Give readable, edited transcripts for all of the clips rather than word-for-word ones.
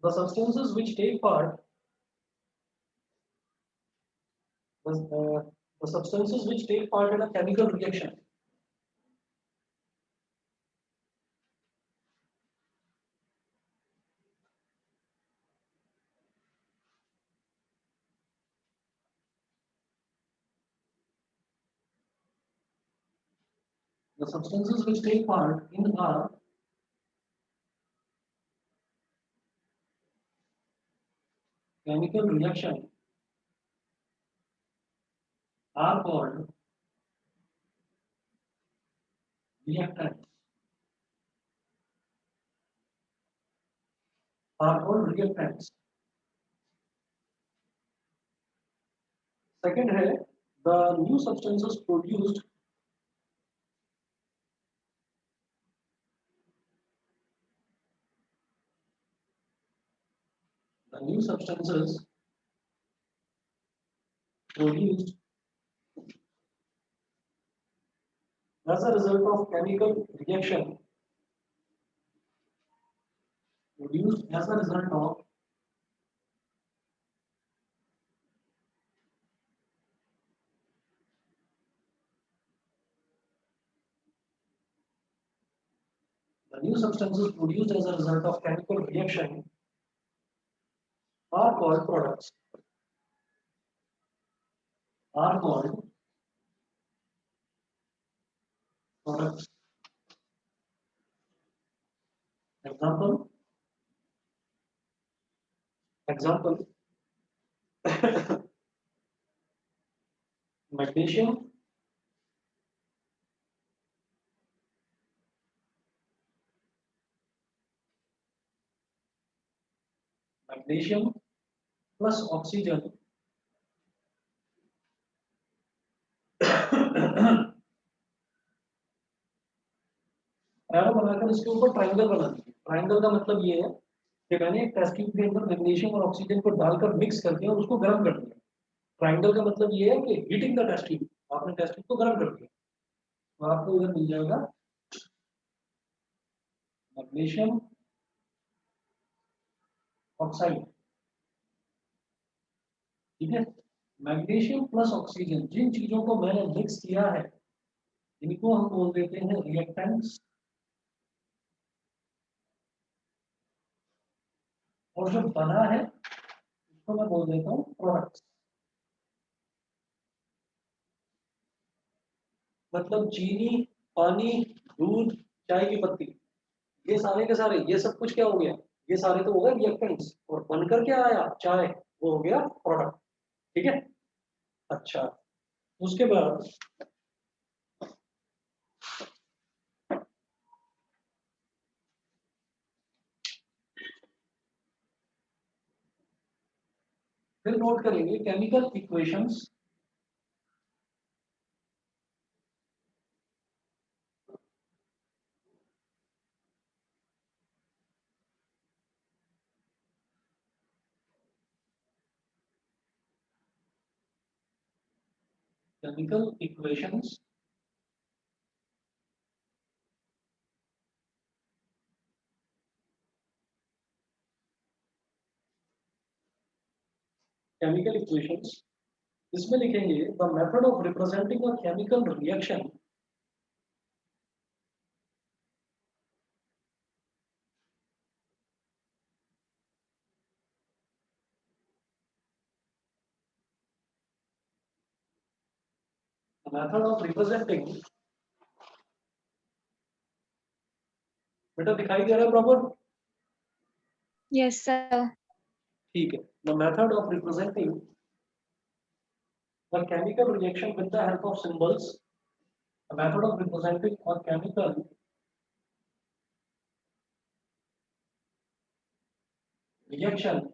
The substances which take part, the substances which take part in a chemical reaction. The substances which take part in a chemical reaction are called reactants. Are called reactants. Second है the new substances produced the new substances produced as a result of chemical reaction produced as a result of the new substances produced as a result of chemical reaction are called products. Are called products. Example. Example. Magnesium. Magnesium plus oxygen arrow बनाकर इसके ऊपर triangle बना दीजिए। Triangle का मतलब ये है कि मैंने एक टेस्ट ट्यूब के अंदर मैग्नीशियम और ऑक्सीजन को डालकर मिक्स कर दिया और उसको गर्म कर दिया। ट्राइंगल का मतलब ये है कि हीटिंग द टेस्ट ट्यूब, आपने टेस्ट ट्यूब को गर्म कर दिया। तो आपको इधर मिल जाएगा मैग्नीशियम ऑक्साइड। ठीक है, मैग्नीशियम प्लस ऑक्सीजन, जिन चीजों को मैंने मिक्स किया है इनको हम बोल देते हैं रिएक्टेंट्स, और जो बना है उसको मैं बोल देता हूँ प्रोडक्ट्स। मतलब चीनी, पानी, दूध, चाय की पत्ती, ये सारे के सारे, ये सब कुछ क्या हो गया, ये सारे तो हो गए रिएक्टेंट्स, और बनकर क्या आया चाय, वो हो गया प्रोडक्ट। ठीक है। अच्छा, उसके बाद फिर नोट करेंगे chemical equations. Chemical equations chemical equations, इसमें लिखेंगे the method of representing a chemical reaction method of representing, बेटा दिखाई दे रहा है प्रॉपर? Yes, sir. ठीक है, the method of representing the chemical reaction with the help of symbols, the method of representing a chemical reaction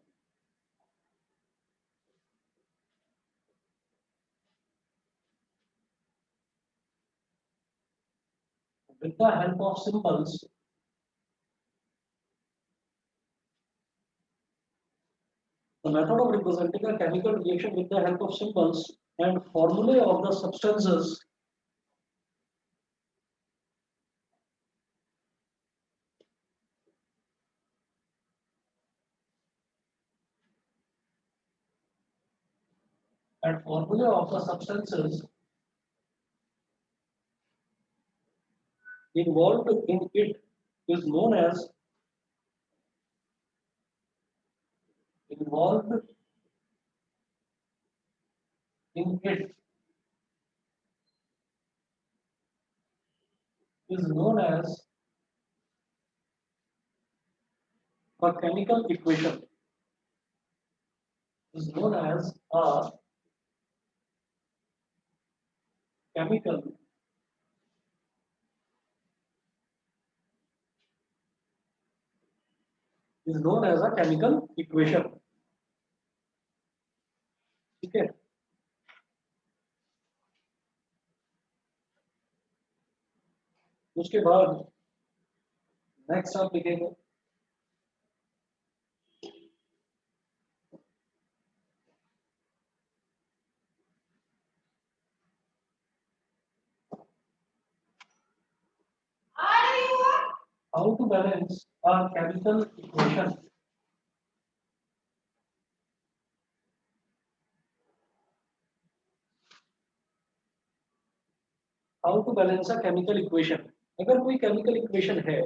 with the help of symbols, the method of representing a chemical reaction with the help of symbols and formulae of the substances and formula of the substances involved in it is known as involved in it is known as a chemical equation is known as a chemical is known as a chemical equation. ठीक है, उसके बाद next आप लिखेंगे how to balance a chemical equation. How to balance a chemical equation. अगर कोई chemical equation है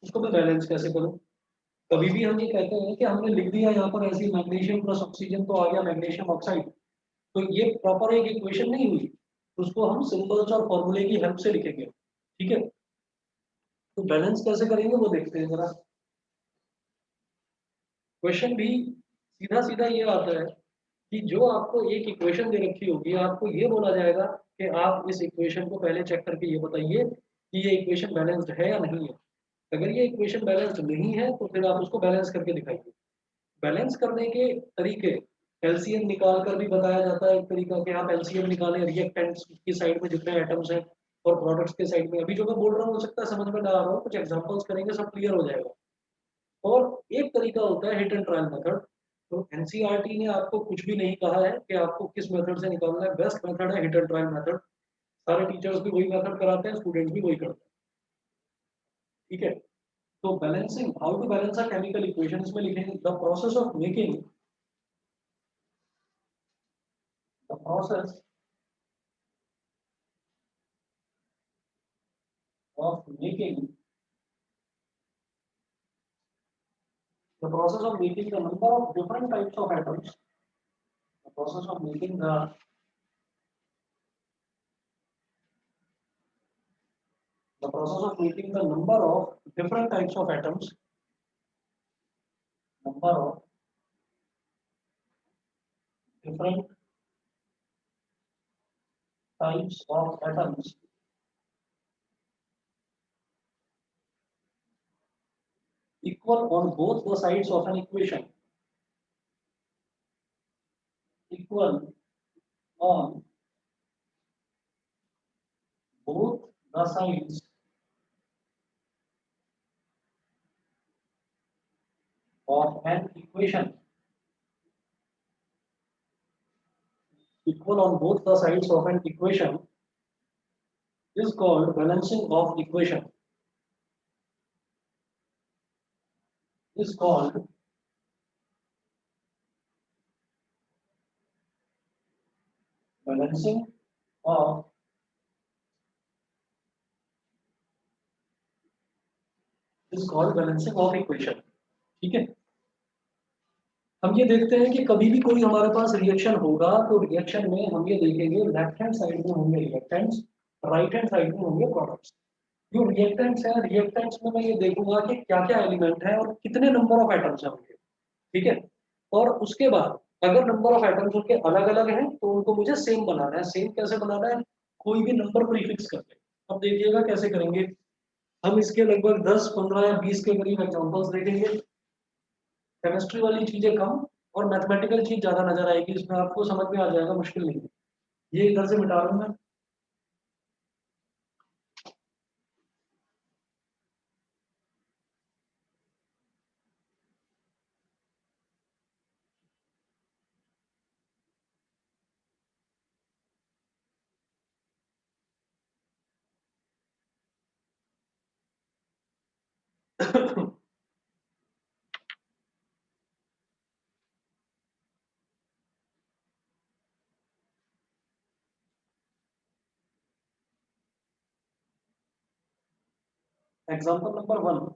उसको मैं बैलेंस कैसे करूं? कभी भी हम ये कहते हैं कि हमने लिख दिया यहाँ पर ऐसी मैग्नीशियम प्लस ऑक्सीजन तो आ गया मैग्नीशियम ऑक्साइड, तो ये प्रॉपर एक इक्वेशन नहीं हुई, उसको हम सिंबल्स और फॉर्मूले की हेल्प से लिखेंगे। ठीक है, तो बैलेंस कैसे करेंगे वो देखते हैं जरा। क्वेश्चन भी सीधा सीधा ये आता है कि जो आपको एक इक्वेशन दे रखी होगी आपको ये बोला जाएगा कि आप इस इक्वेशन को पहले चेक करके ये बताइए कि ये इक्वेशन बैलेंस्ड है या नहीं है। अगर ये इक्वेशन बैलेंस्ड नहीं है तो फिर आप उसको बैलेंस करके दिखाइए। बैलेंस करने के तरीके एलसीएम निकाल कर भी बताया जाता है, एक तरीका कि आप एलसीएम निकालें रिएक्टेंट्स की साइड में जितने एटम्स हैं और प्रोडक्ट्स के साइड में। अभी जो मैं बोल रहा हूँ हो सकता है समझ में ना आ रहा हो, कुछ एग्जांपल्स करेंगे सब क्लियर हो जाएगा। और एक तरीका होता है हिट एंड ट्रायल मेथड। तो एनसीईआरटी ने आपको कुछ भी नहीं कहा है कि आपको किस मेथड से निकालना है, बेस्ट मेथड है हिट एंड ट्रायल मेथड। सारे टीचर्स भी वही मेथड कराते हैं, स्टूडेंट्स भी वही करते हैं। ठीक है, तो balancing, how to balance a chemical equation, इसमें लिखेंगे the process of making the process of making the process of making the number of different types of atoms, the process of making the process of making the number of different types of atoms, number of different types of atoms equal on both the sides of an equation, equal on both the sides of an equation, equal on both the sides of an equation is called balancing of equation, is called balancing of is called balancing of equation। ठीक है, हम ये देखते हैं कि कभी भी कोई हमारे पास रिएक्शन होगा तो रिएक्शन में हम ये देखेंगे लेफ्ट हैंड साइड में होंगे रिएक्टेंट्स, राइट हैंड साइड में होंगे प्रोडक्ट्स। जो रिएक्टेंट्स है रिएक्टेंट्स में मैं ये देखूंगा कि क्या क्या एलिमेंट है और कितने नंबर ऑफ एटम्स हैं उनके। ठीक है, और उसके बाद अगर नंबर ऑफ एटम्स उनके अलग अलग हैं तो उनको मुझे सेम बनाना है। सेम कैसे बनाना है? कोई भी नंबर प्रीफिक्स करके। अब देखिएगा कैसे करेंगे। हम इसके लगभग 10 15 या 20 के करीब एग्जांपल्स देखेंगे। केमिस्ट्री वाली चीजें कम और मैथमेटिकल चीज ज्यादा नजर आएगी, इसमें आपको समझ में आ जाएगा, मुश्किल नहीं है। ये इधर से मिटा दूंगा। Example number 1,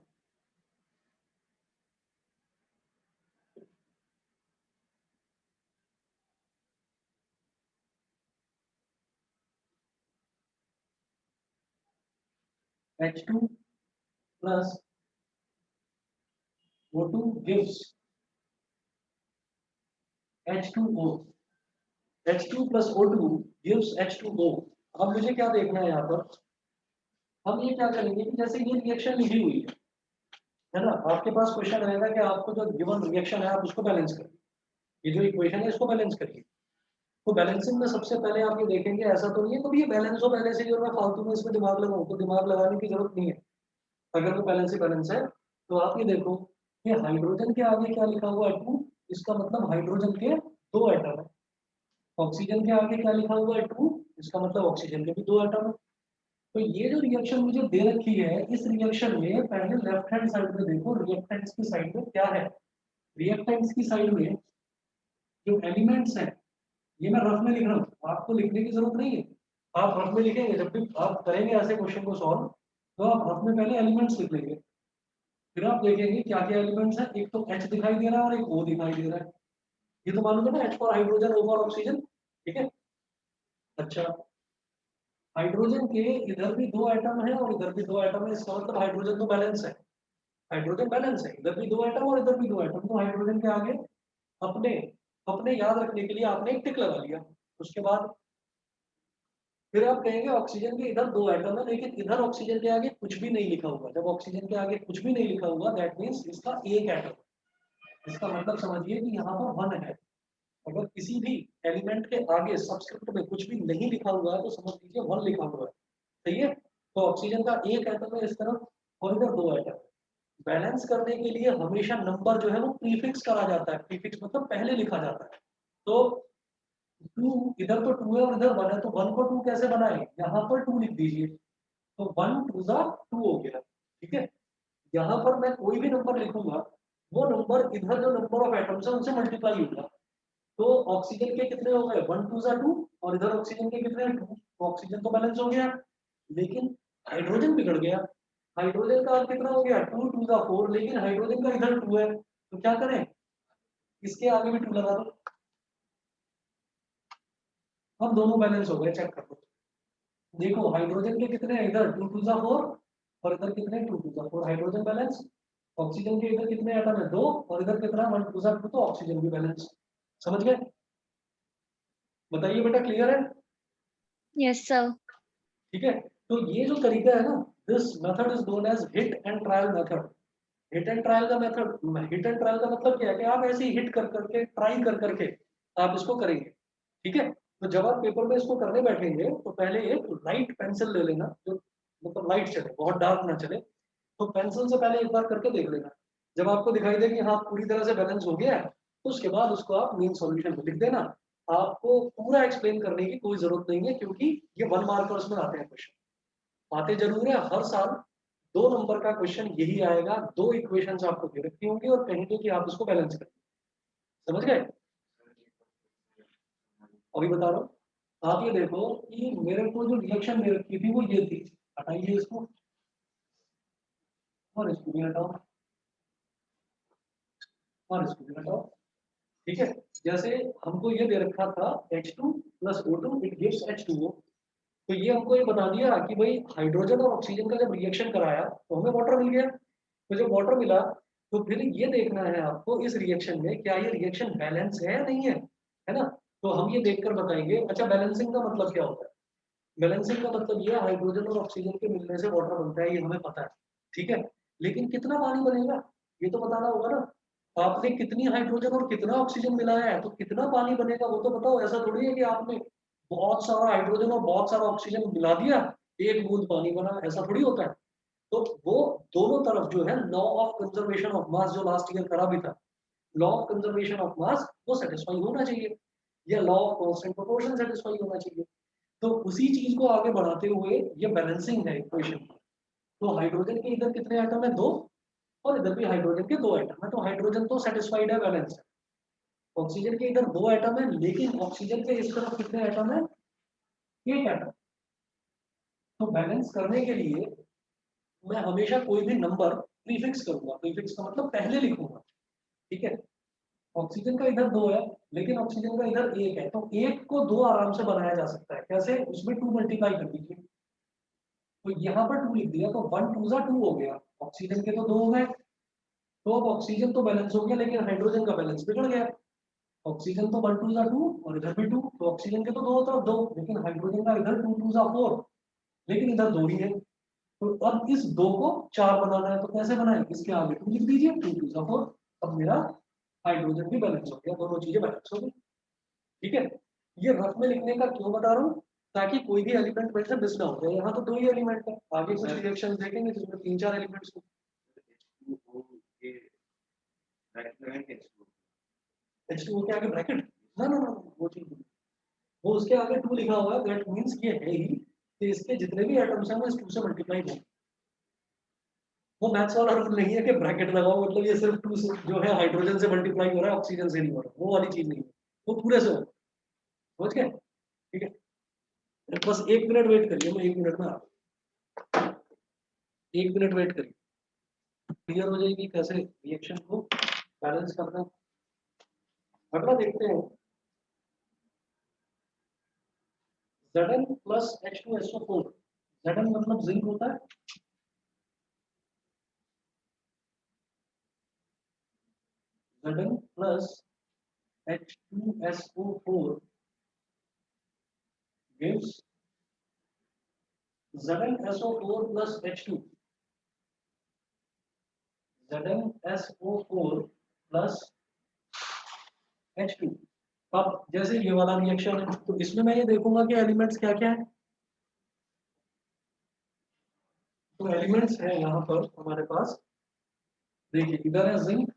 H2 plus O2 gives H2O. H2 plus O2 gives H2O. अब मुझे क्या देखना है यहाँ पर, हम ये क्या करेंगे कि जैसे ये रिएक्शन लिखी हुई है ना, आपके पास क्वेश्चन रहेगा कि आपको जो गिवन रिएक्शन है आप उसको बैलेंस करिए, ये जो इक्वेशन है इसको बैलेंस करिए। तो बैलेंसिंग में सबसे पहले आप ये देखेंगे, ऐसा तो नहीं है कभी ये बैलेंस हो पहले से ही और मैं फालतू में इसमें दिमाग लगाऊं, तो दिमाग लगाने की जरूरत नहीं है। अगर वो बैलेंस ही बैलेंस है तो आप ये देखो कि हाइड्रोजन के आगे क्या लिखा हुआ है 2, इसका मतलब हाइड्रोजन के 2 एटम है। ऑक्सीजन के आगे क्या लिखा हुआ है 2, इसका मतलब ऑक्सीजन के भी 2 एटम है। तो ये जो रिएक्शन मुझे दे रखी है, इस रिएक्शन में पहले लेफ्ट हैंड साइड में देखो, रिएक्टेंट्स की साइड में क्या है। रिएक्टेंट्स की साइड में जो एलिमेंट्स हैं, ये मैं रफ में लिख रहा हूँ, आपको लिखने की जरूरत नहीं है। आप रफ में लिखेंगे, जब भी आप करेंगे ऐसे क्वेश्चन को सॉल्व, तो आप रफ में पहले एलिमेंट्स लिख लेंगे, फिर आप देखेंगे क्या क्या एलिमेंट्स हैं। एक तो H दिखाई दे रहा है और एक O दिखाई दे रहा है। ये तो मालूम है ना, H for hydrogen, O for oxygen, ठीक है। अच्छा, हाइड्रोजन के इधर भी 2 एटम है और इधर भी 2 एटम है, इसका मतलब हाइड्रोजन तो बैलेंस है। हाइड्रोजन बैलेंस है, इधर भी 2 एटम और इधर भी 2 एटम, तो हाइड्रोजन के आगे अपने अपने याद रखने के लिए आपने एक टिक लगा लिया। उसके बाद फिर आप कहेंगे ऑक्सीजन के इधर 2 एटम है, लेकिन इधर ऑक्सीजन के आगे कुछ भी नहीं लिखा हुआ। जब ऑक्सीजन के आगे कुछ भी नहीं लिखा हुआ, दैट मीन्स इसका एक एटम, इसका मतलब समझिए कि यहाँ पर 1 है। अगर किसी भी एलिमेंट के आगे सबस्क्रिप्ट में कुछ भी नहीं लिखा हुआ है तो समझ लीजिए 1 लिखा हुआ है, सही है। तो ऑक्सीजन का एक एटम है इस तरफ और इधर 2 एटम। बैलेंस करने के लिए हमेशा नंबर जो है वो प्रीफिक्स करा जाता है, प्रीफिक्स मतलब पहले लिखा जाता है। तो 2 इधर तो 2 है और इधर 1 है, तो 1 को 2 कैसे बनाए, यहाँ पर 2 लिख दीजिए, तो 1 2 जा 2 हो गया, ठीक है। यहाँ पर मैं कोई भी नंबर लिखूंगा, वो नंबर इधर जो नंबर ऑफ एटम्स है उनसे मल्टीप्लाई होगा। तो ऑक्सीजन के कितने हो गए, 1 2 जा 2, और इधर ऑक्सीजन के कितने हैं 2, तो ऑक्सीजन तो बैलेंस हो गया। लेकिन हाइड्रोजन बिगड़ गया, हाइड्रोजन का कितना हो गया 2 2 जा 4, लेकिन हाइड्रोजन का इधर 2 है, तो क्या करें, इसके आगे भी 2 लगा दो। अब दोनों बैलेंस हो गए, चेक कर लो। देखो हाइड्रोजन के कितने हैं इधर 2 2 जा 4 और इधर कितने 2 2 जा 4, हाइड्रोजन बैलेंस। ऑक्सीजन के इधर कितने एटम है 2 और इधर कितना 1 2 जा 2, तो ऑक्सीजन भी बैलेंस। समझ गए, बताइए बेटा, क्लियर है। Yes, sir. ठीक है, तो ये जो तरीका है ना, this method is known as hit and trial method. Hit and trial का मेथड, हिट एंड ट्रायल का मतलब क्या है कि आप ऐसे ही हिट कर करके, ट्राई कर करके आप इसको करेंगे, ठीक है। तो जब आप पेपर में इसको करने बैठेंगे तो पहले एक लाइट पेंसिल ले लेना, जो मतलब लाइट चले, बहुत डार्क ना चले। तो पेंसिल से पहले एक बार करके देख लेना, जब आपको दिखाई दे कि हाँ पूरी तरह से बैलेंस हो गया है, तो उसके बाद उसको आप मेन सॉल्यूशन में लिख देना। आपको पूरा एक्सप्लेन करने की कोई जरूरत नहीं है, क्योंकि ये 1 मार्कर्स में आते हैं क्वेश्चन, आते जरूर है हर साल। 2 नंबर का क्वेश्चन यही आएगा, 2 इक्वेशंस आपको दे रखी होंगी और कहेंगे कि आप इसको बैलेंस करें। समझ गए, अभी बता रहा हूँ। आप ये देखो कि मेरे को जो रिएक्शन दे रखी थी वो ये थी, हटाइए इसको और इसको भी हटाओ और इसको भी हटाओ, ठीक है। जैसे हमको ये दे रखा था H2 plus O2 it gives H2O, तो ये हमको ये बता दिया कि भाई हाइड्रोजन और ऑक्सीजन का जब रिएक्शन कराया तो हमें वाटर मिल गया। तो जब वाटर मिला तो फिर ये देखना है आपको इस रिएक्शन में क्या ये रिएक्शन बैलेंस है या नहीं है ना। तो हम ये देखकर बताएंगे। अच्छा, बैलेंसिंग का मतलब क्या होता है, बैलेंसिंग का मतलब ये हाइड्रोजन और ऑक्सीजन के मिलने से वाटर बनता है, ये हमें पता है, ठीक है। लेकिन कितना पानी बनेगा ये तो बताना होगा ना। आपने कितनी हाइड्रोजन और कितना ऑक्सीजन मिलाया है तो कितना पानी बनेगा वो तो बताओ। ऐसा थोड़ी है कि आपने बहुत सारा हाइड्रोजन और बहुत सारा ऑक्सीजन मिला दिया, एक बूंद पानी बना, ऐसा थोड़ी होता है। तो वो दोनों तरफ जो है law of conservation of mass, जो लास्ट ईयर करा भी था, law of conservation of mass वो सेटिस्फाई होना चाहिए, या law of constant proportion satisfy होना चाहिए। तो उसी चीज को आगे बढ़ाते हुए ये बैलेंसिंग है इक्वेशन। तो हाइड्रोजन के इधर कितने एटम है 2 और इधर भी हाइड्रोजन के 2 एटम है, तो हाइड्रोजन तो सेटिस्फाइड है, बैलेंस है। ऑक्सीजन के इधर 2 एटम है, लेकिन ऑक्सीजन के इस तरफ कितने एटम है, 1 एटम। तो बैलेंस करने के लिए मैं हमेशा कोई भी नंबर प्रीफिक्स करूंगा, प्रीफिक्स का मतलब पहले लिखूंगा, ठीक है। ऑक्सीजन का इधर 2 है, लेकिन ऑक्सीजन का इधर 1 है, तो 1 को 2 आराम से बनाया जा सकता है। कैसे? उसमें 2 मल्टीप्लाई कर दीजिए, तो यहाँ पर 2 लिख दिया, तो 1 2 2 हो गया। ऑक्सीजन के तो 2 हो गए, तो अब ऑक्सीजन तो बैलेंस हो गया, लेकिन हाइड्रोजन का बैलेंस बिगड़ गया। ऑक्सीजन तो 1 2 2 और इधर भी 2, तो ऑक्सीजन के तो दो तरफ 2, लेकिन हाइड्रोजन का इधर 2 2 4, लेकिन इधर 2 ही है। तो अब इस 2 को 4 बनाना है, तो कैसे बनाए? इसके आगे 2 लिख दीजिए, 2 2 4। अब मेरा हाइड्रोजन भी बैलेंस हो गया, दोनों चीजें बैलेंस हो गई, ठीक है। ये रफ में लिखने का क्यों बता रहा हूँ? ताकि कोई भी एलिमेंट में से मिस ना हो जाए। यहाँ तो 2 ही एलिमेंट है, आगे कुछ रिएक्शन देखेंगे जिसमें 3 4 एलिमेंट्स हो। H2O के आगे ब्रैकेट, ना ना ना, वो चीज नहीं। वो उसके आगे 2 लिखा हुआ है, दैट मींस ये है ही कि इसके जितने भी एटम्स हैं वो इस 2 से मल्टीप्लाई होंगे। वो मैथ्स वाला रूल नहीं है कि ब्रैकेट लगाओ मतलब ये सिर्फ 2 से जो है हाइड्रोजन से मल्टीप्लाई हो रहा है, ऑक्सीजन से नहीं हो रहा, वो वाली चीज नहीं है, वो पूरे से हो। समझ गए? ठीक है, बस 1 मिनट वेट करिए, मैं 1 मिनट में आ रहा हूं। 1 मिनट वेट करिए, क्लियर हो जाएगी कैसे रिएक्शन को बैलेंस करना है। अगला देखते हैं, Zn plus H2SO4। Zn मतलब जिंक होता है, Zn plus H2SO4 gives ZnSO4 plus H2, ZnSO4 plus H2। अब जैसे ये वाला रिएक्शन है, तो इसमें मैं ये देखूंगा कि एलिमेंट्स क्या क्या है। तो एलिमेंट्स है यहाँ पर हमारे पास, देखिए इधर है जिंक,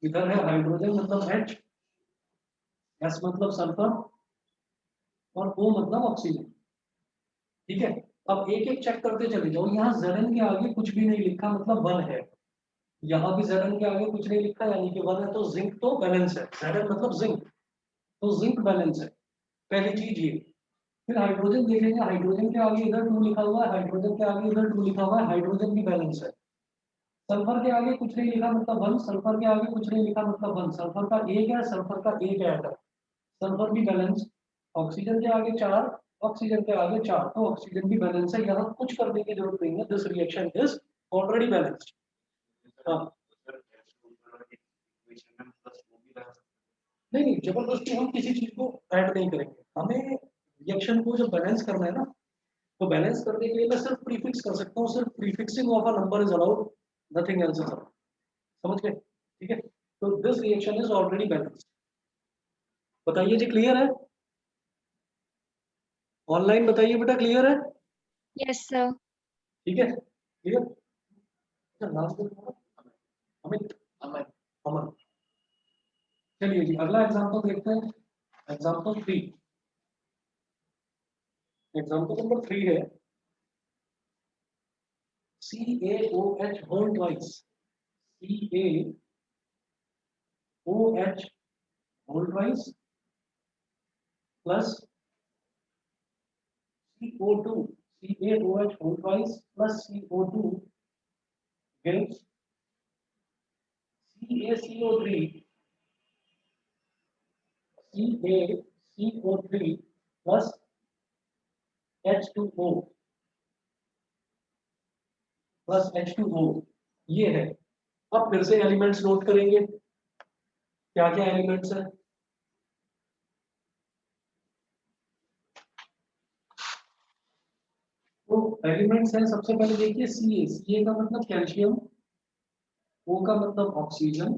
इधर है हाइड्रोजन मतलब H, S मतलब सल्फर और O मतलब ऑक्सीजन, ठीक है। अब एक एक चेक करते चले जाओ, यहाँ Zn के आगे कुछ भी नहीं लिखा मतलब 1 है, यहाँ भी Zn के आगे कुछ नहीं लिखा यानी कि 1 है, तो जिंक तो बैलेंस है। Zn मतलब जिंक, तो जिंक बैलेंस है, पहली चीज ये। फिर हाइड्रोजन देखेंगे, हाइड्रोजन के आगे इधर 2 लिखा हुआ है, हाइड्रोजन के आगे इधर 2 लिखा हुआ है, हाइड्रोजन भी बैलेंस है। सल्फर के आगे कुछ नहीं लिखा मतलब 1, सल्फर के आगे कुछ नहीं लिखा मतलब 1, सल्फर का 1 है, सल्फर का 1 है एटम, सल्फर भी बैलेंस। ऑक्सीजन के आगे 4, ऑक्सीजन के आगे 4, तो ऑक्सीजन भी बैलेंस है, यहाँ कुछ करने की जरूरत नहीं है, this reaction is already balanced. हाँ, नहीं जबरदस्ती हम किसी चीज को ऐड नहीं करेंगे, हमें रिएक्शन को जब बैलेंस करना है ना, तो बैलेंस करने के लिए मैं सिर्फ प्रीफिक्स कर सकता हूँ, सिर्फ prefixing of a number is allowed, nothing else is allowed. समझ गए? ठीक है, तो this reaction is already balanced. बताइए जी, क्लियर है? ऑनलाइन बताइए बेटा, क्लियर है? Yes, sir. ठीक है, क्लियर। अच्छा, लास्ट अमित, अमन, अमन। चलिए जी, अगला एग्जांपल देखते हैं, एग्जांपल 3। एग्जांपल नंबर 3 है CaOH whole twice, CaOH whole twice plus CO2, CaOH whole twice plus CO2 gives CaCO3, CaCO3 plus H2O plus H2O, ये है। अब फिर से एलिमेंट्स नोट करेंगे, क्या क्या एलिमेंट्स है। तो एलिमेंट्स हैं, सबसे पहले देखिए Ca का मतलब कैल्शियम, O का मतलब ऑक्सीजन,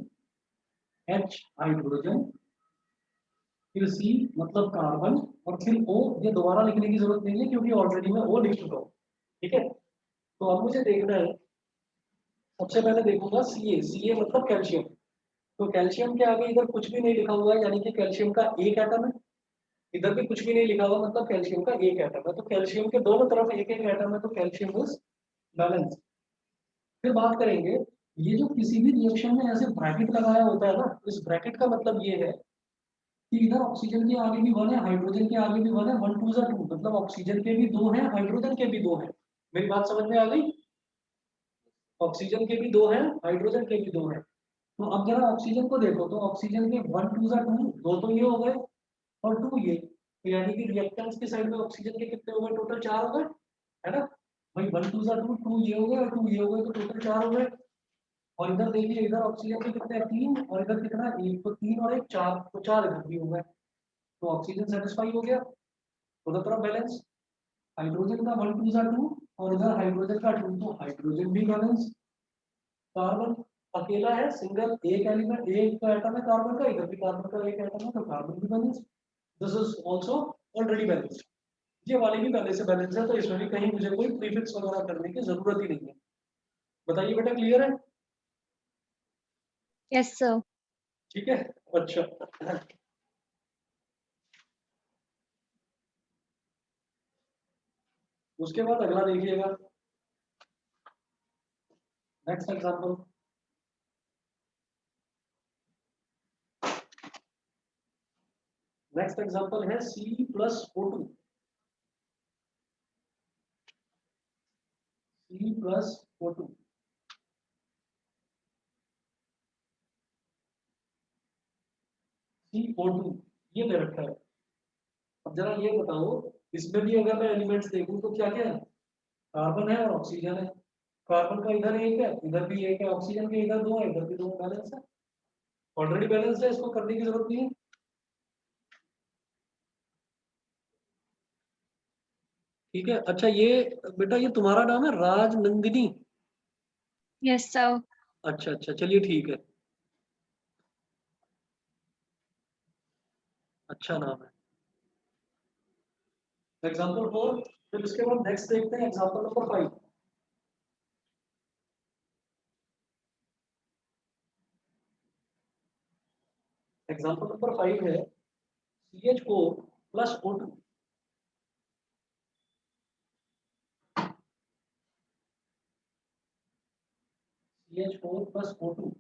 H हाइड्रोजन, फिर C मतलब कार्बन, और फिर O, ये दोबारा लिखने की जरूरत नहीं है क्योंकि ऑलरेडी मैं O लिख चुका हूँ, ठीक है। तो अब मुझे देखना है, सबसे पहले देखूंगा Ca मतलब कैल्शियम, तो कैल्शियम के आगे इधर कुछ भी नहीं लिखा हुआ है यानी कि कैल्शियम का एक एटम है, इधर भी कुछ भी नहीं लिखा हुआ मतलब कैल्शियम का एक एटम है, तो कैल्शियम के दोनों तरफ एक एक एटम है, तो कैल्शियम इज बैलेंस। फिर बात करेंगे, ये जो किसी भी रिएक्शन में ऐसे ब्रैकेट लगाया होता है ना, इस ब्रैकेट का मतलब ये है कि इधर ऑक्सीजन के आगे भी 1 है, हाइड्रोजन के आगे भी 1 है, 1 2 2, मतलब ऑक्सीजन के भी 2 हैं, हाइड्रोजन के भी 2 हैं। मेरी बात समझ में आ गई? ऑक्सीजन के भी दो हैं, हाइड्रोजन के भी दो हैं। तो अब जरा ऑक्सीजन को देखो, तो ऑक्सीजन के 1 2 जा 2, दो तो ये हो गए और 2 ये, तो यानी कि रिएक्टेंस की साइड में ऑक्सीजन के कितने हो गए? टोटल 4 हो गए, है ना भाई? 1 2 जा 2, 2 ये हो गए और 2 ये हो गए, तो टोटल 4 हो गए। और इधर देखिए, इधर ऑक्सीजन के कितने हैं? 3, और इधर कितना है? 1, तो 3 और 1 4, तो 4 इधर भी हो गए। तो ऑक्सीजन सेटिस्फाई हो गया, दोनों तरफ बैलेंस। हाइड्रोजन का 1 2 जा 2 और इधर हाइड्रोजन का 2, तो हाइड्रोजन भी बैलेंस। कार्बन अकेला है, सिंगल, एक एलिमेंट, एक एटम है कार्बन का, इधर भी कार्बन का एक एटम है, तो कार्बन भी balance. This is also already balance. ये वाली भी पहले से बैलेंस है, तो इसमें भी कहीं मुझे कोई प्रीफिक्स वगैरह करने की जरूरत ही नहीं है। बताइए बेटा, क्लियर है? Yes, sir. ठीक है, अच्छा। उसके बाद अगला देखिएगा, नेक्स्ट एग्जांपल। नेक्स्ट एग्जांपल है C+O2। C+O2, CO2 ये दे रखा है। अब जरा ये बताओ, इसमें भी अगर मैं एलिमेंट्स देखूं तो क्या क्या है? कार्बन है और ऑक्सीजन है। कार्बन का इधर एक है, इधर भी एक है, ऑक्सीजन के इधर दो है, इधर भी दो, बैलेंस है, ऑलरेडी बैलेंस है, इसको करने की जरूरत नहीं है। ठीक है, अच्छा ये बेटा, ये तुम्हारा नाम है राजनंदिनी? Yes, sir. अच्छा अच्छा, चलिए ठीक है, अच्छा नाम है। एग्जाम्पल 4, फिर इसके बाद नेक्स्ट देखते हैं एग्जाम्पल नंबर 5। एग्जाम्पल नंबर 5 है CH4+O2। CH4+O2,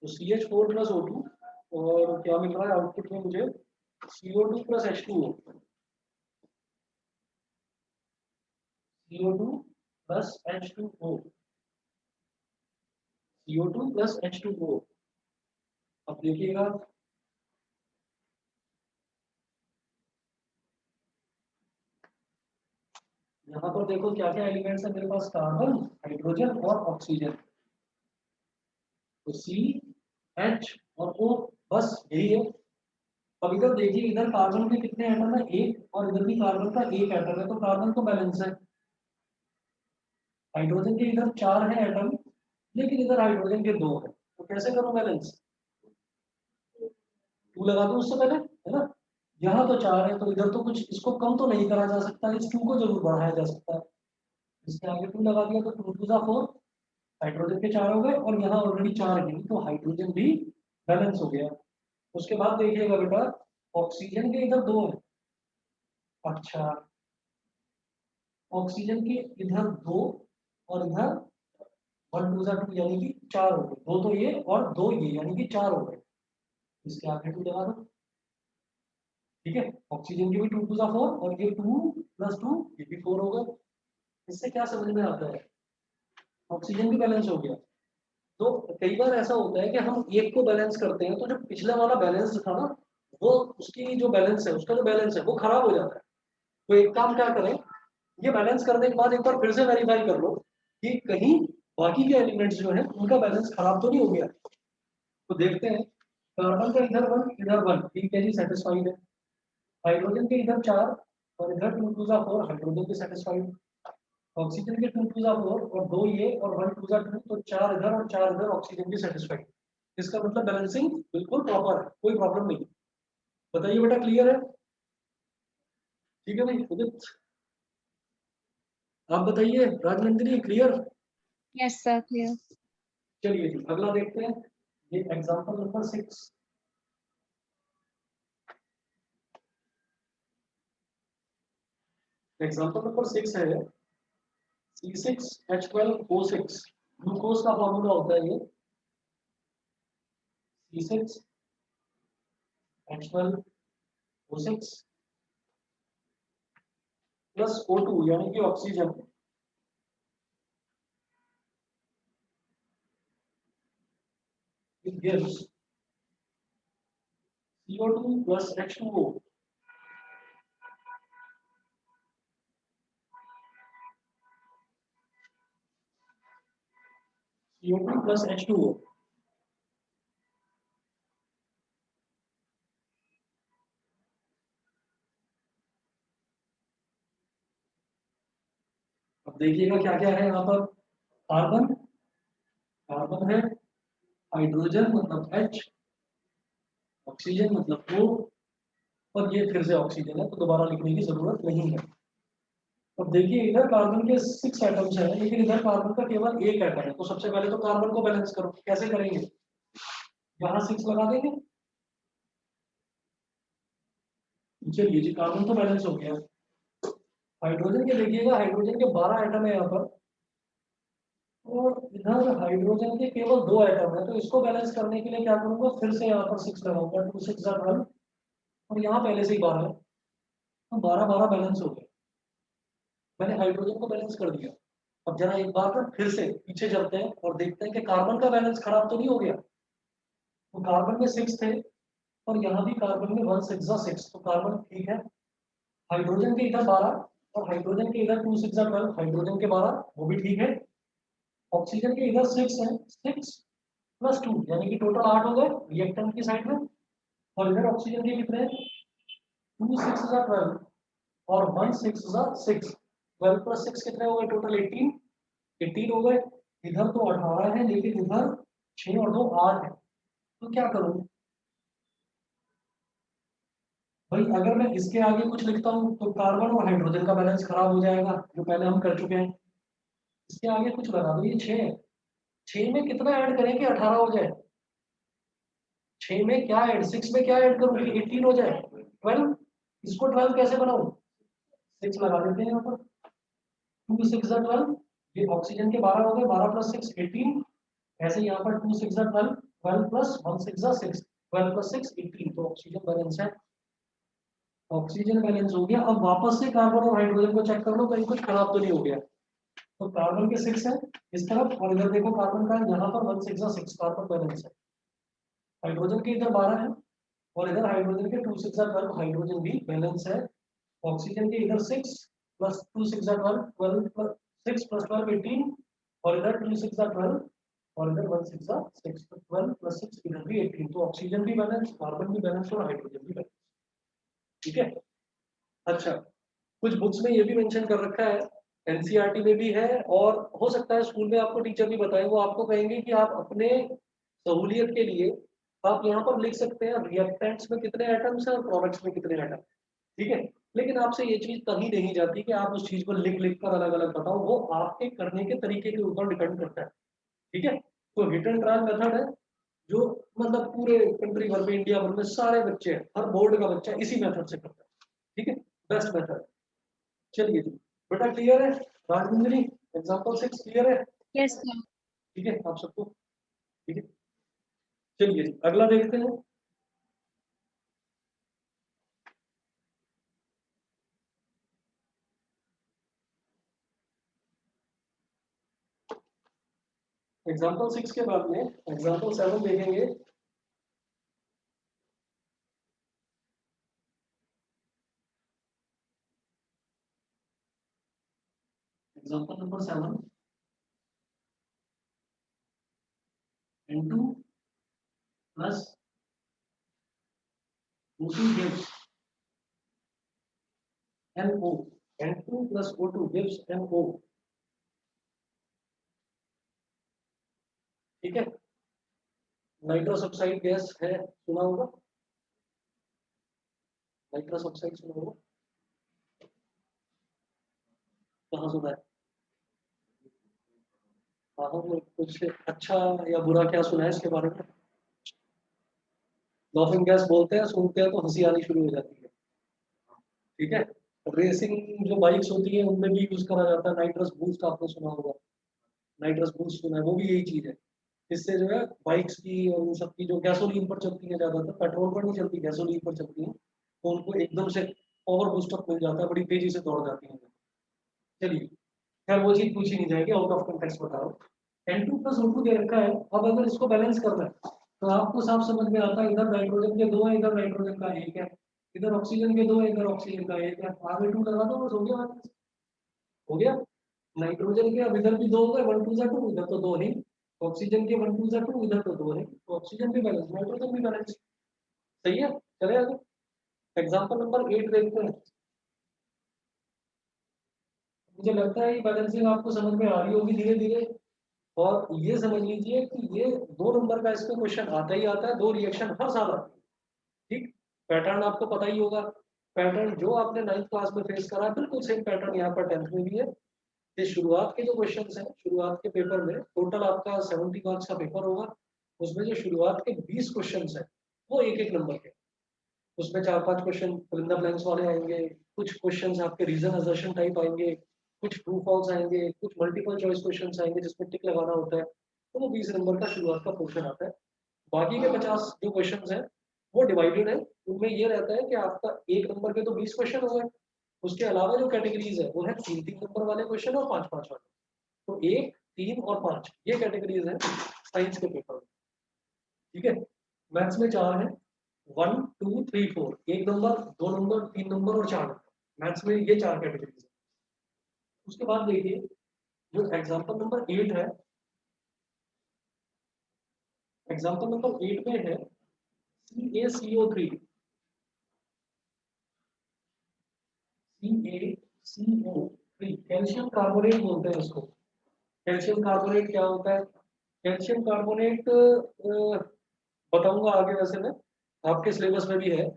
तो CH4+O2, और क्या मिल रहा है आउटपुट में मुझे? CO2+H2O। CO2+H2O, CO2+H2O। अब देखिएगा, यहाँ पर देखो क्या क्या एलिमेंट्स है मेरे पास? कार्बन, हाइड्रोजन और ऑक्सीजन। तो सी, एच और ओ, बस यही है। अब इधर देखिए, इधर कार्बन के कितने एटम है? एक, और इधर भी कार्बन का एक एटम है, तो कार्बन तो बैलेंस है। हाइड्रोजन के इधर 4 है एटम, लेकिन इधर हाइड्रोजन के 2 है, तो कैसे करूं बैलेंस? 2 लगा दूं उससे पहले, है ना? यहाँ तो 4 है, तो इधर तो कुछ इसको कम तो नहीं करा जा सकता, इस 2 को जरूर बढ़ाया जा सकता है। इसके आगे 2 लगा दिया, तो 2 2 जा 4, हाइड्रोजन के 4 हो गए, और यहाँ ऑलरेडी 4 है, तो हाइड्रोजन भी बैलेंस हो गया। उसके बाद देखिएगा बेटा, ऑक्सीजन के इधर 2 है। अच्छा, ऑक्सीजन के इधर 2 और इधर 1 2 जा 2, यानी कि 4 हो गए, 2 तो ये और 2 ये, यानी कि 4 हो गए। इसके आगे 2 लगा दो, ठीक है? ऑक्सीजन के भी 2 2 जा 4, और ये 2+2, ये भी 4 हो गए। इससे क्या समझ में आता है? ऑक्सीजन भी बैलेंस हो गया। तो कई बार ऐसा होता है कि हम एक को बैलेंस करते हैं, तो जो पिछला वाला बैलेंस था ना, वो उसकी जो बैलेंस है, उसका जो बैलेंस है वो खराब हो जाता है। तो एक काम क्या करें, ये बैलेंस करने के बाद एक बार फिर से वेरीफाई कर लो कि कहीं बाकी के एलिमेंट्स जो है उनका बैलेंस खराब तो नहीं हो गया। तो देखते हैं, कार्बन का इधर 1 इधर 1, ठीक है जी, सेटिस्फाइड है। हाइड्रोजन के इधर 4 और इधर 2 2 जा 4, हाइड्रोजन के सेटिस्फाइड। ऑक्सीजन के 2 2 जा 4 और 2 ये और 1 2 जा 2, तो 4 इधर और 4 इधर, ऑक्सीजन भी सेटिस्फाइड। इसका मतलब बैलेंसिंग बिल्कुल प्रॉपर है, कोई प्रॉब्लम नहीं। बताइए बेटा, क्लियर है? ठीक है भाई उदित, आप बताइए, Rajnandini, clear? Yes, sir. Clear. चलिए जी, अगला देखते हैं, ये एग्जांपल नंबर 6। एग्जांपल नंबर 6 है C6H12O6। ग्लूकोज का फॉर्मूला होता है ये, C6H12O6। प्लस O2 यानी कि oxygen, it gives CO2 plus H2O. CO2 plus H2O. अब देखिएगा क्या क्या है यहाँ पर। कार्बन, कार्बन है, हाइड्रोजन मतलब H, ऑक्सीजन मतलब O, और ये फिर से ऑक्सीजन है तो दोबारा लिखने की जरूरत नहीं है। अब देखिए इधर कार्बन के 6 एटम्स हैं लेकिन इधर कार्बन का केवल एक एटम है, तो सबसे पहले तो कार्बन को बैलेंस करो। कैसे करेंगे? यहाँ 6 लगा देंगे। चलिए जी, कार्बन तो बैलेंस हो गया। हाइड्रोजन के देखिएगा, हाइड्रोजन के 12 एटम है यहाँ पर, और इधर हाइड्रोजन के केवल 2 एटम है, तो इसको बैलेंस करने के लिए क्या करूंगा, फिर से यहाँ पर 6 लगाऊंगा, 2 6 12, और यहाँ पहले से ही 12 है, तो 12 12 बैलेंस हो गया। मैंने हाइड्रोजन को बैलेंस कर दिया। अब जरा एक बार फिर से पीछे चलते हैं और देखते हैं कि कार्बन का बैलेंस खराब तो नहीं हो गया। तो कार्बन में 6 थे और यहाँ भी कार्बन में 1 6 6, तो कार्बन ठीक है। हाइड्रोजन के इधर 12 और हाइड्रोजन के इधर 2 6 12, हाइड्रोजन के 12 वो भी ठीक है। ऑक्सीजन के इधर 6 है, 6 प्लस 2 यानी कि टोटल 8 हो गए रिएक्टेंट की साइड में। और इधर ऑक्सीजन के कितने हैं? 2 6 12 और 1 6 6, 12 प्लस 6 कितने हो गए टोटल? 18, 18 हो गए। इधर तो 18 है लेकिन इधर 6 और 2 8 है, तो क्या करूं भाई? अगर मैं इसके आगे कुछ लिखता हूँ तो कार्बन और हाइड्रोजन का बैलेंस खराब हो जाएगा, जो पहले हम कर चुके हैं। इसके आगे कुछ लगा दो, ये 6 है। 6 में कितना ऐड करें कि 18 हो जाए? 6 में क्या ऐड, 6 में क्या ऐड करूँ कि 18 हो जाए? 12। इसको 12 कैसे बनाऊं? 6 लगा देते हैं यहाँ पर, 2 6 12, ये ऑक्सीजन के 12 हो गए, 12 प्लस 6 18। ऐसे यहाँ पर 2 6 12, 12 प्लस 1 6 6, 12 प्लस 6 18, तो ऑक्सीजन बैलेंस है। ऑक्सीजन बैलेंस हो गया। अब वापस से कार्बन और हाइड्रोजन को चेक कर लो कहीं कुछ खराब तो नहीं हो गया। तो कार्बन के 6 है इस तरफ, और इधर देखो कार्बन का यहाँ पर 1 6 6, कार्बन बैलेंस है। हाइड्रोजन के इधर 12 है और इधर हाइड्रोजन के 2 6 12, हाइड्रोजन भी बैलेंस है। ऑक्सीजन के इधर 6 प्लस 2 6 12, 12 प्लस 6 प्लस 12 18, और इधर 2 6 12 और इधर 1 6 6, तो 12 प्लस 6 इधर भी 18, तो ऑक्सीजन भी बैलेंस, कार्बन भी बैलेंस और हाइड्रोजन भी बैलेंस। ठीक है। अच्छा, कुछ बुक्स में ये भी मेंशन कर रखा है, एनसीईआरटी में भी है, और हो सकता है स्कूल में आपको टीचर भी बताए, वो आपको कहेंगे कि आप अपने सहूलियत के लिए आप यहाँ पर लिख सकते हैं रिएक्टेंट्स में कितने एटम्स हैं और प्रोडक्ट्स में कितने एटम। ठीक है। लेकिन आपसे ये चीज कहीं नहीं जाती कि आप उस चीज को लिख लिख कर अलग अलग बताओ, वो आपके करने के तरीके के ऊपर डिपेंड करता है। ठीक है। तो हिट एंड ट्रायल मेथड है जो मतलब पूरे कंट्री भर में, इंडिया भर में सारे बच्चे, हर बोर्ड का बच्चा इसी मेथड से करता है। ठीक है, बेस्ट मेथड। चलिए जी, बेटा क्लियर है? राजमंजरी, एग्जाम्पल 6 क्लियर है? Yes, sir. ठीक है आप सबको? ठीक है, चलिए जी अगला देखते हैं। एग्जाम्पल 6 के बाद में एग्जाम्पल 7 देखेंगे। Example number 7, N2 plus O2 gives NO, N2 plus O2 gives NO। ठीक है। नाइट्रस ऑक्साइड गैस है, सुना होगा, नाइट्रस ऑक्साइड सुना होगा, कहाँ सुना है? हाँ हाँ, वो कुछ अच्छा या बुरा क्या सुना है इसके बारे में? लॉफिंग गैस बोलते हैं, सुनते हैं तो हंसी आनी शुरू हो जाती है। ठीक है। रेसिंग जो बाइक्स होती है उनमें भी यूज करा जाता है नाइट्रस बूस्ट, आपने सुना होगा, नाइट्रस बूस्ट सुना है, वो भी यही चीज है। इससे जो है बाइक्स की और उन सब की जो गैसोलीन पर चलती है, ज्यादातर पेट्रोल पर नहीं चलती, गैसोलीन पर चलती है, तो उनको एकदम से ओवर बूस्टअप मिल जाता है, बड़ी तेजी से दौड़ जाती है। चलिए, खैर वो चीज पूछी नहीं जाएगी, आउट ऑफ कंटेक्स्ट बताओ। N2 प्लस O2 दे रखा है, अब अगर इसको बैलेंस करना है तो आपको साफ समझ में आता है, इधर नाइट्रोजन के 2 है, इधर नाइट्रोजन का 1 है, इधर ऑक्सीजन के 2 है, इधर ऑक्सीजन का 1 है, आगे 2 लगा दो, बस हो गया balance। हो गया। नाइट्रोजन के अब इधर भी 2 हो गए, 1 2 2, इधर तो 2 नहीं। ऑक्सीजन के 1 2 2, इधर तो 2 है, तो ऑक्सीजन भी बैलेंस, नाइट्रोजन भी बैलेंस। सही है, चले आगे। एग्जांपल नंबर 8 देखते हैं। मुझे लगता है ये बैलेंसिंग आपको समझ में आ रही होगी धीरे धीरे। और ये समझ लीजिए कि ये 2 नंबर का इसमें क्वेश्चन आता ही आता है, 2 रिएक्शन हर साल आती है। ठीक, पैटर्न आपको पता ही होगा। पैटर्न जो आपने 9th क्लास में फेस करा है, बिल्कुल सेम पैटर्न यहाँ पर 10th में भी है। ये शुरुआत के जो क्वेश्चन हैं, शुरुआत के पेपर में टोटल आपका 70 मार्क्स का पेपर होगा। उसमें जो शुरुआत के 20 क्वेश्चन हैं वो एक एक नंबर के। उसमें 4-5 question fill in the blanks वाले आएंगे, कुछ क्वेश्चंस आपके रीजन असर्शन टाइप आएंगे, कुछ ट्रू फॉल्स आएंगे, कुछ मल्टीपल चॉइस क्वेश्चंस आएंगे जिसमें टिक लगाना होता है। तो वो 20 नंबर का शुरुआत का पोर्शन आता है। बाकी के 50 जो क्वेश्चंस हैं वो डिवाइडेड है। उनमें ये रहता है कि आपका 1 नंबर के तो 20 क्वेश्चन हो गए, उसके अलावा जो कैटेगरीज है वो है 3-3 नंबर वाले क्वेश्चन और 5-5 वाले। तो 1, 3 और 5 ये कैटेगरीज है साइंस के पेपर में। ठीक है, मैथ्स में 4 है, 1 2 3 4, 1 नंबर, 2 नंबर, 3 नंबर और 4 नंबर। मैथ्स में ये 4 कैटेगरीज है। उसके बाद देखिए जो एग्जांपल नंबर 8 है, एग्जांपल नंबर 8 में है CaCO3, CaCO3, कैल्शियम कार्बोनेट बोलते हैं इसको। कैल्शियम कार्बोनेट क्या होता है? कैल्शियम कार्बोनेट बताऊंगा आगे, वैसे मैं आपके सिलेबस में भी है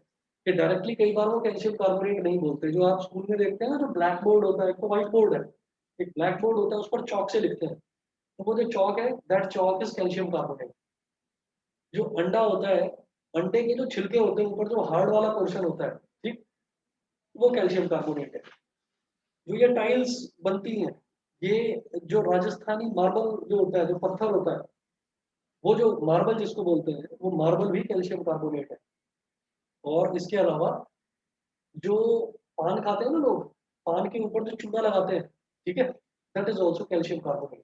कि डायरेक्टली कई बार वो कैल्शियम कार्बोनेट नहीं बोलते। जो आप स्कूल में देखते हैं ना, जो ब्लैक बोर्ड होता है, एक तो व्हाइट बोर्ड है, एक ब्लैक बोर्ड होता है, उस पर चौक से लिखते हैं। तो वो जो चौक है, that Chowk is calcium carbonate. जो अंडा होता है, अंडे के जो छिलके होते हैं ऊपर, जो हार्ड वाला पोर्शन होता है, ठीक, वो कैल्शियम कार्बोनेट है। जो ये टाइल्स बनती हैं, ये जो राजस्थानी मार्बल जो होता है, जो पत्थर होता है, वो जो मार्बल जिसको बोलते हैं, वो मार्बल भी कैल्शियम कार्बोनेट है। और इसके अलावा जो पान खाते हैं ना लोग, पान के ऊपर जो चूना लगाते हैं, ठीक है, that is also calcium carbonate.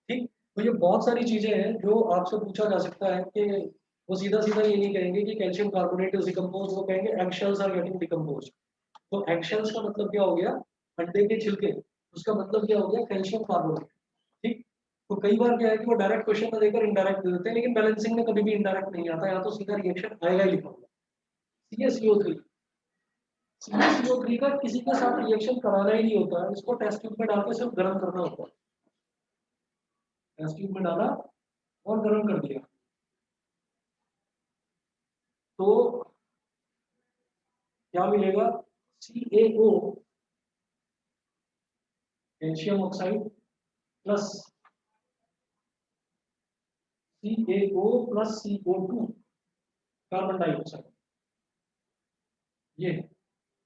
ठीक, तो ये बहुत सारी चीजें हैं जो आपसे पूछा जा सकता है कि वो सीधा सीधा ये नहीं कहेंगे कि कैल्शियम कार्बोनेट इज डिकम्पोज, वो कहेंगे एगशेल्स आर गेटिंग डिकम्पोज। तो एगशेल्स का मतलब क्या हो गया? अंडे के छिलके, उसका मतलब क्या हो गया? Calcium carbonate. ठीक, तो कई बार क्या है कि वो डायरेक्ट क्वेश्चन में देकर इनडायरेक्ट दे देते हैं, लेकिन बैलेंसिंग में कभी भी इनडायरेक्ट नहीं आता, यहाँ तो सीधा रिएक्शन आएगा ही लिखा हुआ। CaCO3, CaCO3 का किसी के साथ रिएक्शन कराना ही नहीं होता है, इसको टेस्ट ट्यूब में डाल के सिर्फ गर्म करना होता है। टेस्ट ट्यूब में डाला और गर्म कर दिया, तो क्या मिलेगा? CaO, calcium oxide, plus CaO plus CO2, carbon dioxide. ये,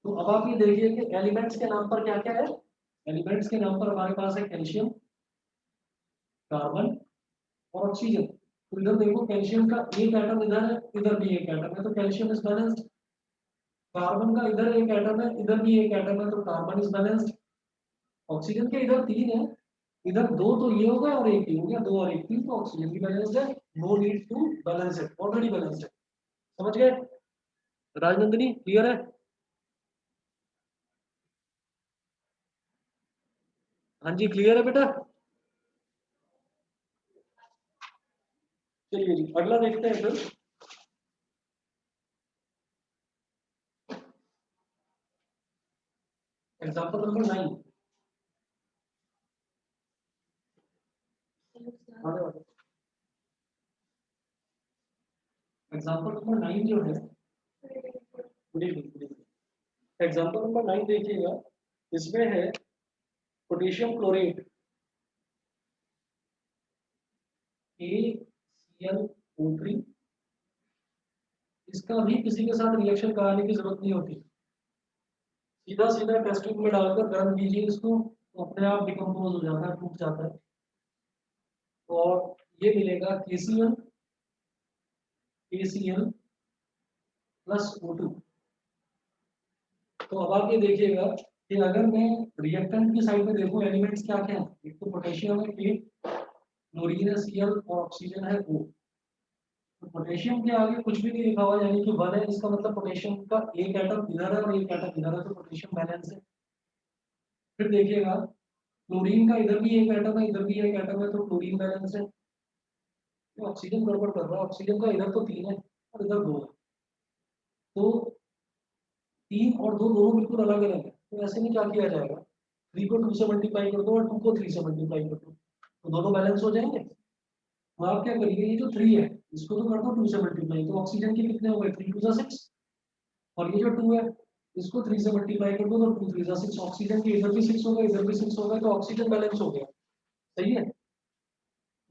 तो अब आप ये देखिए कि एलिमेंट्स के नाम पर क्या क्या है। एलिमेंट्स के नाम पर हमारे पास है कैल्शियम, कार्बन और ऑक्सीजन। तो इधर देखो कैल्शियम का एक एटम इधर है, इधर भी एक एटम है, तो कैल्शियम इज बैलेंस्ड। कार्बन का इधर एक एटम है, इधर भी एक एटम है, तो कार्बन इज बैलेंस्ड। ऑक्सीजन के इधर 3 है, इधर 2 तो ये हो गया और एक ही हो गया, 2 और 1 3, तो ऑक्सीजन भी बैलेंस्ड है। No need to balance it, already balanced है। समझ गए राजनंदिनी? क्लियर है? हाँ जी, क्लियर है बेटा। चलिए जी, अगला देखते हैं फिर। Example number 9। एग्जाम्पल नंबर 9 जो है, good evening, good evening. Example number 9 देखिएगा, इसमें है पोटेशियम क्लोरेट AClO3। इसका भी किसी के साथ रिएक्शन कराने की जरूरत नहीं होती, सीधा सीधा टेस्ट ट्यूब में डालकर गर्म कीजिए इसको, तो अपने आप डिकम्पोज हो जाता है, टूट जाता है। और ये मिलेगा KCl प्लस O2। तो अब आप ये देखिएगा कि अगर मैं रिएक्टेंट की साइड में देखूं एलिमेंट्स क्या क्या है, एक तो पोटेशियम है, एक क्लोरीन है Cl और ऑक्सीजन है O। तो पोटेशियम के आगे कुछ भी नहीं लिखा हुआ यानी कि 1 है, इसका मतलब पोटेशियम का एक एटम इधर है और एक एटम इधर है, तो पोटेशियम बैलेंस है। फिर देखिएगा क्लोरीन का इधर भी एक एटम है, इधर भी एक एटम है, तो क्लोरीन बैलेंस है। तो ऑक्सीजन गड़बड़ कर रहा है, ऑक्सीजन का इधर तो 3 है और इधर 2 है, तो 3 और 2 दोनों बिल्कुल अलग अलग है। तो ऐसे में क्या किया जाएगा, 3 को 2 से मल्टीप्लाई कर दो और 2 को 3 से मल्टीप्लाई कर दो, तो दोनों बैलेंस हो जाएंगे। तो आप क्या करिए, ये जो 3 है इसको तो कर दो 2 से मल्टीप्लाई, तो ऑक्सीजन के कितने हो गए, 3 2 6, और ये जो 2 है इसको 3 से मल्टीप्लाई कर दो, तो 2 3 6, ऑक्सीजन के इधर भी 6 हो गए, इधर भी 6 हो गए, तो ऑक्सीजन बैलेंस हो गया। सही है।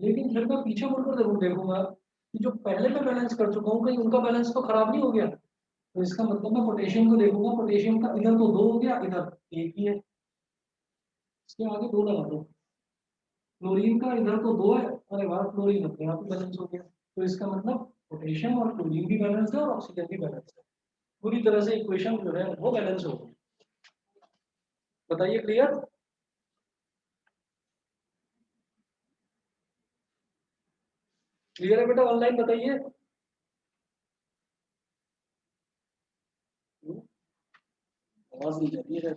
लेकिन फिर मैं पीछे मुड़कर जरूर देखूंगा कि जो पहले मैं बैलेंस कर चुका हूँ कहीं उनका बैलेंस तो खराब नहीं हो गया। तो इसका मतलब मैं पोटेशियम को देखूंगा, पोटेशियम का इधर तो 2 हो गया, इधर एक ही है, इसके आगे 2 लगा दो। क्लोरीन का इधर तो 2 है, अरे वाह क्लोरीन अपने आप ही बैलेंस हो गया। तो इसका मतलब पोटेशियम और क्लोरीन भी बैलेंस है और ऑक्सीजन भी बैलेंस है, पूरी तरह से इक्वेशन जो है वो बैलेंस हो गई। बताइए, क्लियर? क्लियर है बेटा, ऑनलाइन बताइए। आवाज नहीं जाती है।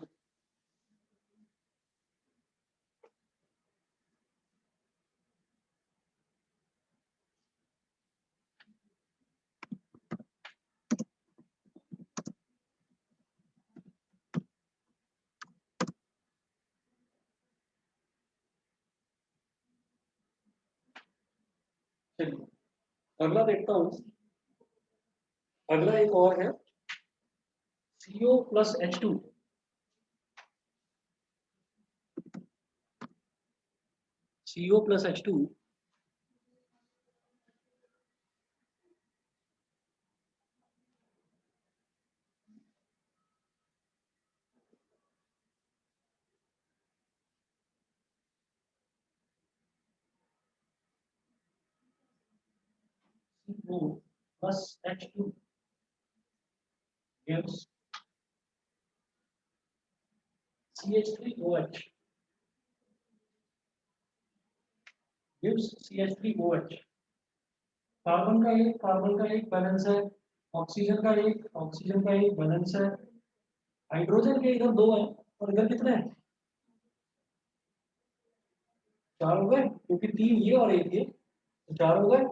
चलिए अगला देखता हूँ। अगला एक और है CO plus H2। CO plus H2 CO plus H2 gives CH3OH gives CH3OH। Carbon का एक बैलेंस है, ऑक्सीजन का एक बैलेंस है, हाइड्रोजन के इधर 2 है और इधर कितने हैं, 4 हो गए, क्योंकि 3 ये और 1 ये, तो 4 हो गए।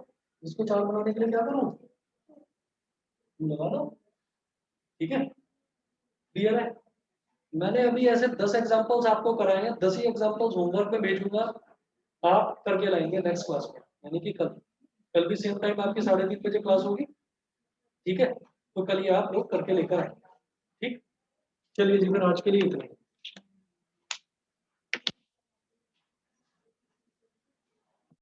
इसको 4 बनाने के लिए क्या करूं, लगा दो। ठीक है, क्लियर है। मैंने अभी ऐसे 10 एग्जांपल्स आपको कराए हैं, 10 ही एग्जांपल्स होमवर्क में भेजूंगा, आप करके लाएंगे नेक्स्ट क्लास में, यानी कि कल। कल भी सेम टाइम आपकी 3:30 बजे क्लास होगी। ठीक है, तो कल ये आप लोग करके लेकर आएंगे। ठीक, चलिए जी, फिर आज के लिए इतना ही।